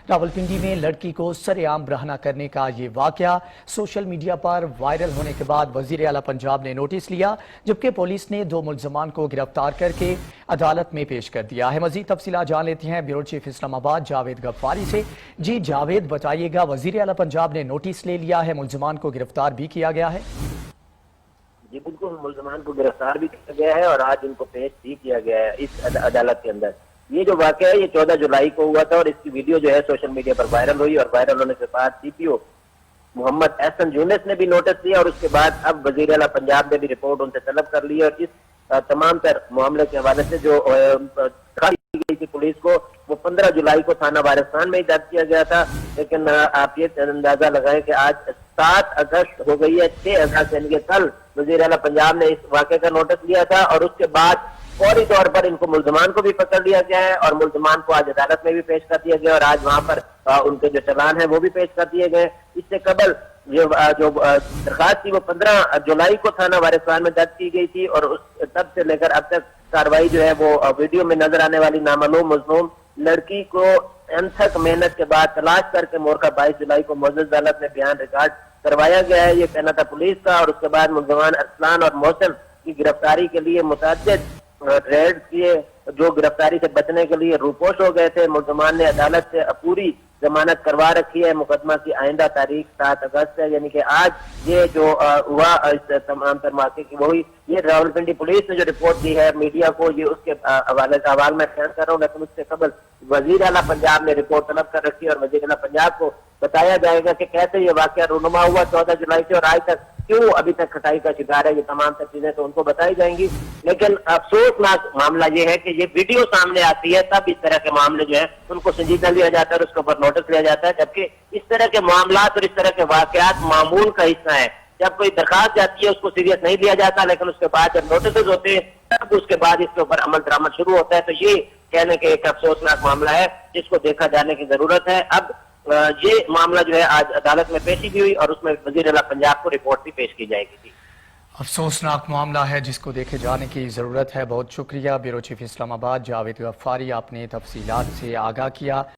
راولپنڈی میں لڑکی کو سرعام برہنہ کرنے کا یہ واقعہ سوشل میڈیا پر وائرل ہونے کے بعد وزیر اعلیٰ پنجاب نے نوٹس لیا، جبکہ پولیس نے 2 ملزمان کو گرفتار کر کے عدالت میں پیش کر دیا ہے۔ مزید تفصیلات جان لیتے ہیں بیورو چیف اسلام آباد جاوید غفاری سے۔ جی جاوید، بتائیے گا، وزیر اعلیٰ پنجاب نے نوٹس لے لیا ہے، ملزمان کو گرفتار بھی کیا گیا ہے؟ جی بالکل، ملزمان کو گرفتار بھی کیا گیا ہے اور آج ان کو پیش بھی کیا گیا ہے اس عدالت کے اندر۔ یہ جو واقعہ ہے یہ 14 جولائی کو ہوا تھا اور اس کی ویڈیو جو ہے سوشل میڈیا پر وائرل ہوئی، اور وائرل ہونے کے بعد سی پی او محمد احسن یونس نے بھی نوٹس لیا، اور اس کے بعد اب وزیر اعلیٰ پنجاب نے بھی رپورٹ ان سے طلب کر لی، اور اس تمام تر معاملے کے حوالے سے جو کی گئی تھی پولیس کو، وہ 15 جولائی کو تھانہ وارستان میں ہی درج کیا گیا تھا، لیکن آپ یہ اندازہ لگائیں کہ آج 7 اگست ہو گئی ہے، 6 اگست یعنی کہ کل وزیر اعلیٰ پنجاب نے اس واقعے کا نوٹس لیا تھا، اور اس کے بعد فوری طور پر ان کو ملزمان کو بھی پکڑ لیا گیا ہے اور ملزمان کو آج عدالت میں بھی پیش کر دیا گیا، اور آج وہاں پر ان کے جو چلان ہیں وہ بھی پیش کر دیے گئے۔ اس سے قبل جو درخواست تھی وہ 15 جولائی کو تھانہ وارستان میں درج کی گئی تھی، اور تب سے لے کر اب تک کارروائی جو ہے وہ ویڈیو میں نظر آنے والی نامعلوم مظلوم لڑکی کو انتھک محنت کے بعد تلاش کر کے مورخہ 22 جولائی کو معزز عدالت میں بیان ریکارڈ کروایا گیا ہے۔ یہ کہنا تھا پولیس کا، اور اس کے بعد ملزمان ارسلان اور محسن کی گرفتاری کے لیے متعدد ریڈ کیے، جو گرفتاری سے بچنے کے لیے روپوش ہو گئے تھے۔ ملزمان نے عدالت سے پوری ضمانت کروا رکھی ہے۔ مقدمہ کی آئندہ تاریخ 7 اگست ہے، یعنی کہ آج یہ جو ہوا اس تمام تر واقعے کی وہی یہ راولپنڈی پولیس نے جو رپورٹ دی ہے میڈیا کو، یہ اس کے حوالے میں بیان کر رہا ہوں، لیکن اس سے قبل وزیر اعلیٰ پنجاب نے رپورٹ طلب کر رکھی ہے، اور وزیر اعلیٰ پنجاب کو بتایا جائے گا کہ کیسے یہ واقعہ رونما ہوا 14 جولائی سے، اور آج تک کیوں ابھی تک کھٹائی کا شکار ہے۔ یہ تمام تر چیزیں تو ان کو بتائی جائیں گی، لیکن افسوسناک معاملہ یہ ہے کہ یہ ویڈیو سامنے آتی ہے تب اس طرح کے معاملے جو ہے ان کو سنجیدہ لیا جاتا ہے اور اس کے اوپر نوٹس لیا جاتا ہے، جبکہ اس طرح کے معاملات اور اس طرح کے واقعات معمول کا حصہ ہیں۔ جب کوئی درخواست جاتی ہے اس کو سیریس نہیں لیا جاتا، لیکن اس کے بعد جب نوٹسز ہوتے ہیں تب اس کے بعد اس کے اوپر عمل درآمد شروع ہوتا ہے۔ تو یہ کہنے کے ایک افسوسناک معاملہ ہے جس کو دیکھا جانے کی ضرورت ہے۔ اب یہ معاملہ جو ہے آج عدالت میں پیشی بھی ہوئی، اور اس میں وزیر اعلیٰ پنجاب کو رپورٹ بھی پیش کی جائے گی۔ افسوسناک معاملہ ہے جس کو دیکھے جانے کی ضرورت ہے۔ بہت شکریہ بیورو چیف اسلام آباد جاوید غفاری، آپ نے تفصیلات سے آگاہ کیا۔